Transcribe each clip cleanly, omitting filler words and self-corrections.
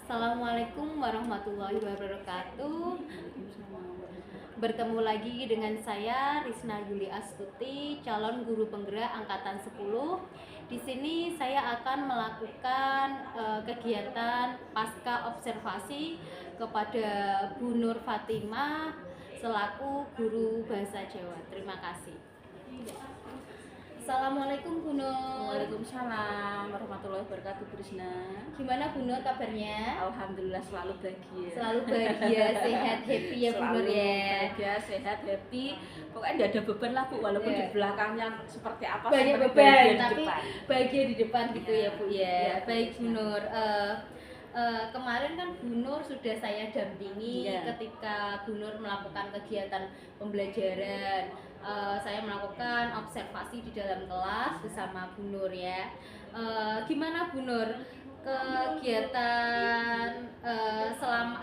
Assalamualaikum warahmatullahi wabarakatuh. Bertemu lagi dengan saya Risna Yuli Astuti, calon guru penggerak angkatan 10. Di sini saya akan melakukan kegiatan pasca observasi kepada Bu Nur Fatimah selaku guru bahasa Jawa. Terima kasih. Assalamualaikum Bu Nur. Waalaikumsalam warahmatullahi wabarakatuh, Bu Risna. Gimana Bu Nur kabarnya? Alhamdulillah selalu bahagia. Selalu bahagia, sehat, happy ya Bu Nur ya. Bahagia, sehat, happy. Pokoknya tidak ada beban lah Bu, walaupun di belakangnya seperti apa. Banyak seperti beban, di tapi depan. bahagia di depan gitu ya Bu ya. Ya. Baik Bu Nur. Kemarin kan Bu Nur sudah saya dampingi ketika Bu Nur melakukan kegiatan pembelajaran. Saya melakukan observasi di dalam kelas bersama Bu Nur ya. Gimana Bu Nur kegiatan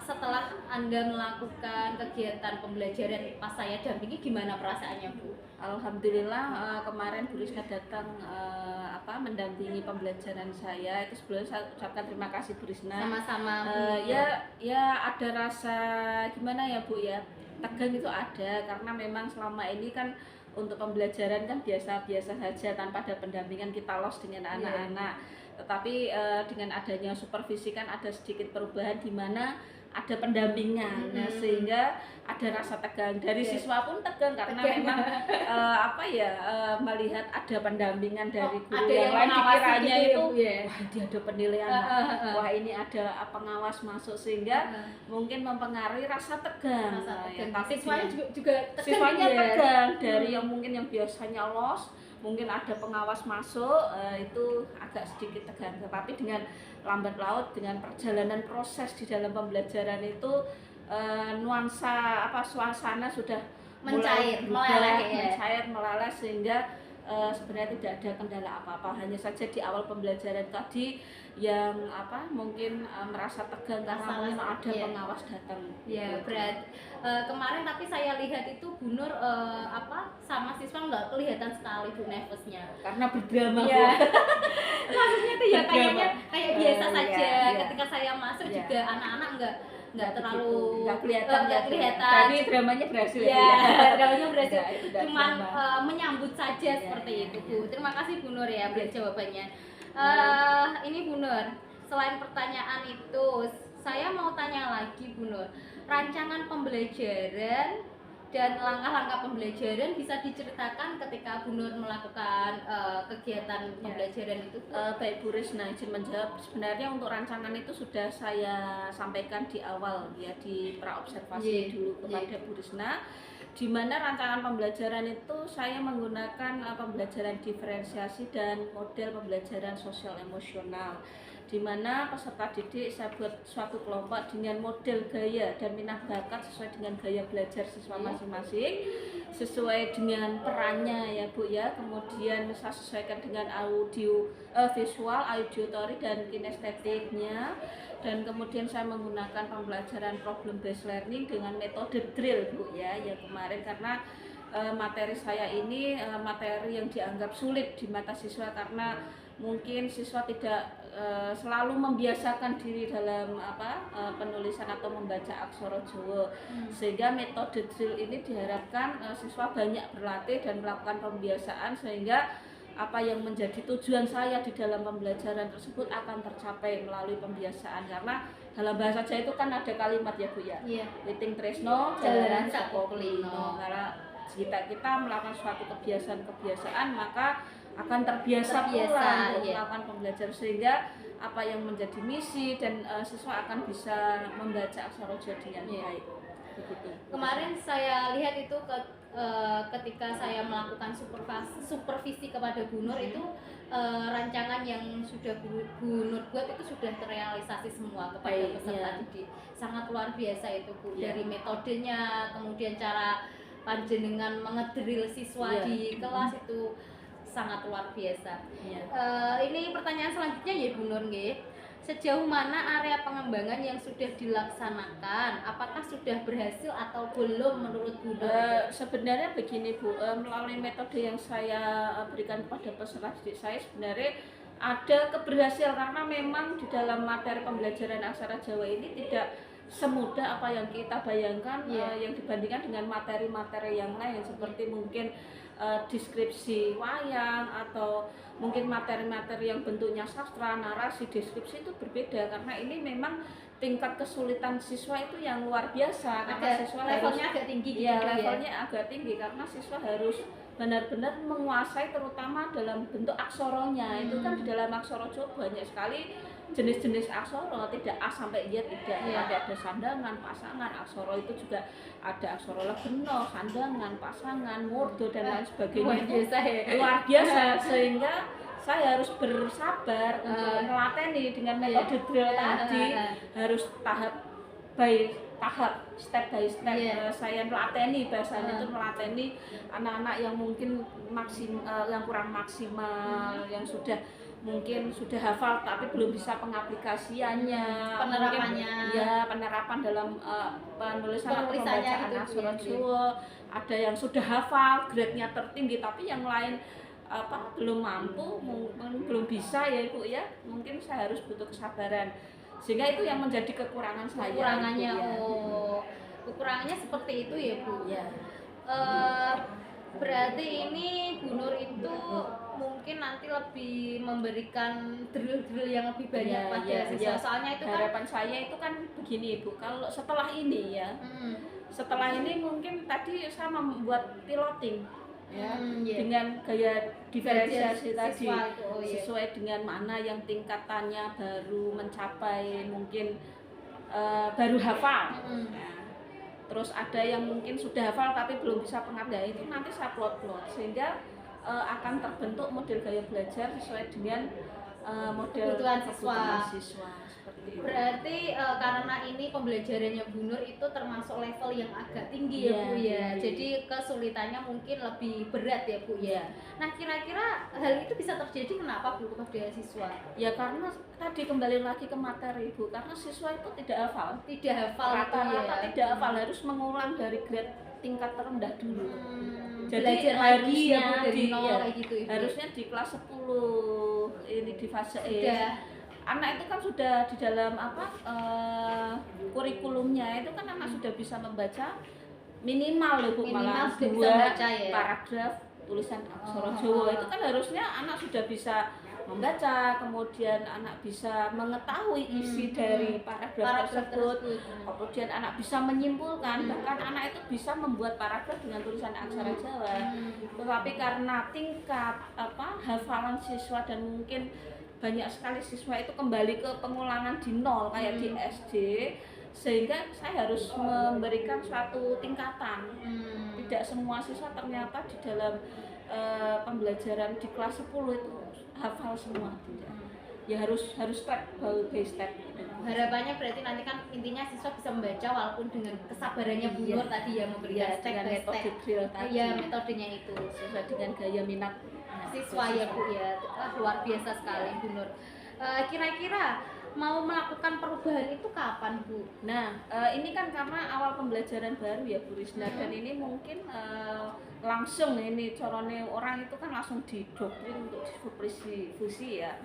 setelah Anda melakukan kegiatan pembelajaran pas saya dampingi, gimana perasaannya Bu? Alhamdulillah kemarin Bu Risna datang mendampingi pembelajaran saya. Itu sebelumnya saya ucapkan terima kasih Bu Risna. Sama-sama. Ya ada rasa gimana ya Bu ya, tegang itu ada karena memang selama ini kan untuk pembelajaran kan biasa-biasa saja tanpa ada pendampingan, kita los dengan anak-anak. Tetapi dengan adanya supervisi kan ada sedikit perubahan di mana ada pendampingan, sehingga ada rasa tegang dari siswa pun tegang karena memang melihat ada pendampingan dari guru yang lain, pikirannya itu wah dia ada penilaian, wah ini ada pengawas masuk, sehingga mungkin mempengaruhi rasa tegang. Tapi siswanya juga tegang, siswanya tegang dari yang mungkin yang biasanya los, mungkin ada pengawas masuk, itu agak sedikit tegang. Tetapi dengan lambat laut, dengan perjalanan proses di dalam pembelajaran itu nuansa suasana sudah mencair, meleleh, sehingga sebenarnya tidak ada kendala apa-apa. Hanya saja di awal pembelajaran tadi yang mungkin merasa tegang karena mungkin ada pengawas datang. Ya, berat. Kemarin tapi saya lihat itu Bu Nur sama siswa nggak kelihatan sekali Bu nervousnya. Karena berdrama. Ya. Maksudnya itu ya kayak biasa saja. Ketika saya masuk juga anak-anak nggak terlalu kelihatan. Tadi dramanya berhasil dramanya berhasil. Cuman menyambut saja seperti itu Bu. Terima kasih Bu Nur ya buat jawabannya. Ini Bu Nur, selain pertanyaan itu, saya mau tanya lagi Bu Nur, rancangan pembelajaran dan langkah-langkah pembelajaran bisa diceritakan ketika Bu Nur melakukan kegiatan pembelajaran itu? Baik Bu Risna, izin menjawab. Sebenarnya untuk rancangan itu sudah saya sampaikan di awal ya, di pra-observasi dulu kepada Bu Risna, di mana rancangan pembelajaran itu saya menggunakan pembelajaran diferensiasi dan model pembelajaran sosial emosional, di mana peserta didik saya buat suatu kelompok dengan model gaya dan minat bakat sesuai dengan gaya belajar siswa masing-masing, sesuai dengan perannya ya Bu ya. Kemudian saya sesuaikan dengan visual, auditory dan kinestetiknya. Dan kemudian saya menggunakan pembelajaran problem based learning dengan metode drill Bu ya, kemarin karena materi saya ini materi yang dianggap sulit di mata siswa karena mungkin siswa tidak selalu membiasakan diri dalam penulisan atau membaca aksara Jawa, sehingga metode drill ini diharapkan siswa banyak berlatih dan melakukan pembiasaan, sehingga apa yang menjadi tujuan saya di dalam pembelajaran tersebut akan tercapai melalui pembiasaan. Karena dalam bahasa Jawa itu kan ada kalimat ya Bu ya, Witing Tresno Jalaran Sapoklino. Karena kita melakukan suatu kebiasaan maka akan terbiasa pula untuk melakukan pembelajaran, sehingga apa yang menjadi misi dan siswa akan bisa membaca aksara Jawa dengan baik. Begitu. Kemarin saya lihat itu ketika saya melakukan supervisi kepada Bu Nur itu rancangan yang sudah Bu Nur buat itu sudah terrealisasi semua kepada peserta didik. Sangat luar biasa itu Bu, dari metodenya, kemudian cara panjenengan mengedrill siswa di kelas itu sangat luar biasa. Ini pertanyaan selanjutnya ya Bu Nur nggih. Sejauh mana area pengembangan yang sudah dilaksanakan? Apakah sudah berhasil atau belum menurut Bu Nur? Sebenarnya begini Bu, melalui metode yang saya berikan kepada peserta didik saya, sebenarnya ada keberhasilan karena memang di dalam materi pembelajaran aksara Jawa ini tidak semudah apa yang kita bayangkan, yang dibandingkan dengan materi-materi yang lain seperti mungkin deskripsi wayang atau mungkin materi-materi yang bentuknya sastra, narasi, deskripsi itu berbeda karena ini memang tingkat kesulitan siswa itu yang luar biasa karena siswa levelnya agak tinggi gitu ya, levelnya agak tinggi karena siswa harus benar-benar menguasai terutama dalam bentuk aksoronya. Itu kan di dalam aksara Jawa banyak sekali jenis-jenis aksara, tidak A sampai Y, tidak ada sandangan, pasangan. Aksara itu juga ada aksara legena, sandangan, pasangan, murda dan lain sebagainya. Luar biasa sehingga saya harus bersabar untuk melateni dengan metode drill tadi, harus tahap by tahap, step by step. Saya melateni, bahasanya itu melateni anak-anak yang mungkin yang kurang maksimal, yang sudah mungkin sudah hafal tapi belum bisa pengaplikasiannya, penerapannya, penerapan dalam penulisan atau pembacaan aksara Jawa. Ada yang sudah hafal, grade-nya tertinggi, tapi yang lain belum mampu, mungkin belum bisa ya Ibu ya. Mungkin saya harus butuh kesabaran. Sehingga itu yang menjadi kekurangan saya. Kekurangannya, kekurangannya seperti itu ya Bu. Berarti ini Bu Nur itu mungkin nanti lebih memberikan drill-drill yang lebih banyak pada siswa. Soalnya itu harapan saya itu kan begini Ibu, kalau setelah ini ya, setelah ini mungkin tadi saya membuat piloting dengan gaya diferensiasi tadi sesuai dengan mana yang tingkatannya baru mencapai mungkin baru hafal. Terus ada yang mungkin sudah hafal tapi belum bisa pengabdian, itu nanti saya plot-plot sehingga akan terbentuk model gaya belajar sesuai dengan model kebutuhan siswa. Seperti itu. Berarti karena ini pembelajarannya Bu Nur itu termasuk level yang agak tinggi ya Bu ya. Jadi kesulitannya mungkin lebih berat ya Bu ya. Nah kira-kira hal itu bisa terjadi kenapa Bu kepada siswa? Ya karena tadi kembali lagi ke materi Bu, karena siswa itu tidak hafal. Tidak hafal rata-rata tidak hafal, harus mengulang dari grade tingkat terendah dulu. Jadi harusnya dari nol kayak gitu Ibu. Harusnya di kelas 10 ini di fase E. Anak itu kan sudah di dalam kurikulumnya itu kan anak sudah bisa membaca minimal loh Bu, malah 2 paragraf tulisan aksara Jawa. Itu kan harusnya anak sudah bisa membaca, kemudian anak bisa mengetahui isi dari paragraf tersebut, kemudian anak bisa menyimpulkan, bahkan anak itu bisa membuat paragraf dengan tulisan aksara Jawa. Tetapi karena tingkat hafalan siswa dan mungkin banyak sekali siswa itu kembali ke pengulangan di nol kayak di SD, sehingga saya harus memberikan suatu tingkatan. Tidak semua siswa ternyata di dalam pembelajaran di kelas 10 itu hafal semua, tidak. Ya harus step by step. Harapannya berarti nanti kan intinya siswa bisa membaca walaupun dengan kesabarannya Bu Nur tadi ya, memberikan step by step. Metodenya itu sesuai dengan gaya minat siswa ya Bu ya. Luar biasa sekali Bu Nur. Kira-kira mau melakukan perubahan itu kapan Bu? Nah, ini kan karena awal pembelajaran baru ya Bu Risna, dan ini mungkin langsung ini corone orang itu kan langsung didoktrin untuk fusi ya.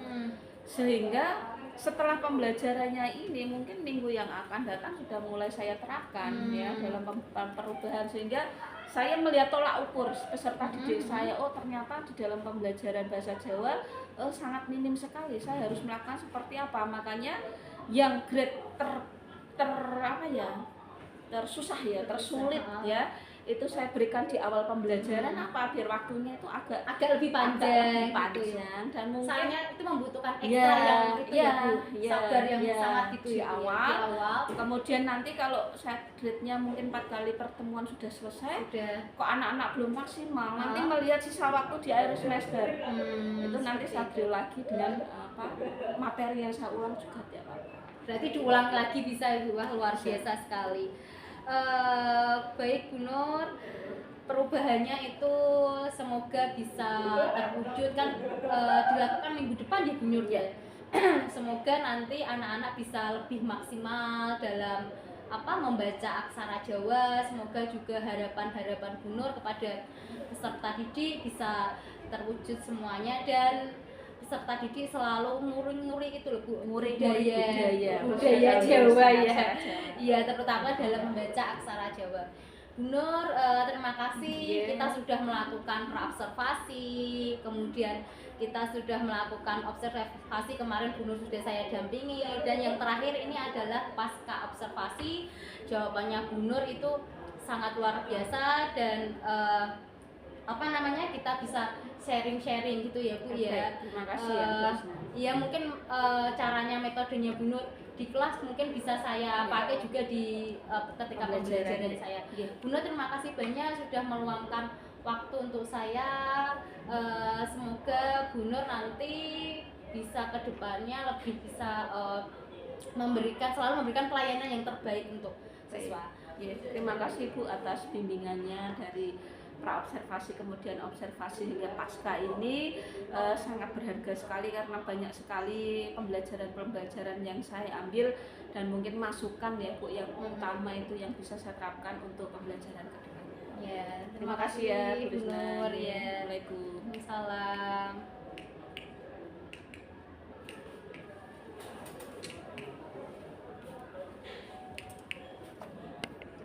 Sehingga setelah pembelajarannya ini mungkin minggu yang akan datang sudah mulai saya terapkan ya dalam perubahan, sehingga saya melihat tolak ukur peserta didik saya, oh ternyata di dalam pembelajaran bahasa Jawa sangat minim sekali, saya harus melakukan seperti apa. Makanya yang grade tersusah ya, tersulit ya, itu saya berikan di awal pembelajaran biar waktunya itu agak lebih panjang, gitu ya. Dan mungkin soalnya itu membutuhkan ekstra yang itu sabar yang sangat gitu di awal. Kemudian nanti kalau saya grade-nya mungkin 4 kali pertemuan sudah selesai, kok anak-anak belum maksimal, nanti melihat sisa waktu di akhir semester itu nanti saya drill lagi dengan materi yang saya ulang juga tidak apa-apa. Berarti diulang lagi bisa Ibu, luar biasa sekali. Baik Bu Nur, perubahannya itu semoga bisa terwujud kan, dilakukan minggu depan ya Bu Nur ya. Semoga nanti anak-anak bisa lebih maksimal dalam membaca aksara Jawa. Semoga juga harapan-harapan Bu Nur kepada peserta didik bisa terwujud semuanya dan peserta didik selalu nguri-nguri gitu loh Bu, Nguri-nguri budaya Jawa, Jawa ya. aksara Jawa. Iya, terutama dalam membaca aksara Jawa. Bu Nur, terima kasih kita sudah melakukan praobservasi, kemudian kita sudah melakukan observasi kemarin Bu Nur sudah saya dampingi, dan yang terakhir ini adalah pasca observasi. Jawabannya Bu Nur itu sangat luar biasa, dan apa namanya, kita bisa sharing-sharing gitu ya Bu ya. Terima kasih ya Bu Risna. Iya, mungkin caranya, metodenya Bu Nur di kelas mungkin bisa saya pakai juga di ketika pembelajaran saya. Bu Nur, terima kasih banyak sudah meluangkan waktu untuk saya. Semoga Bu Nur nanti bisa kedepannya lebih bisa selalu memberikan pelayanan yang terbaik untuk siswa. Terima kasih Bu atas bimbingannya dari praobservasi kemudian observasi hingga pasca ini, sangat berharga sekali karena banyak sekali pembelajaran yang saya ambil dan mungkin masukan ya Bu yang utama itu yang bisa saya terapkan untuk pembelajaran kedepannya. Ya, Terima kasih ya Bu Risna. Ya. Assalamualaikum. Salam.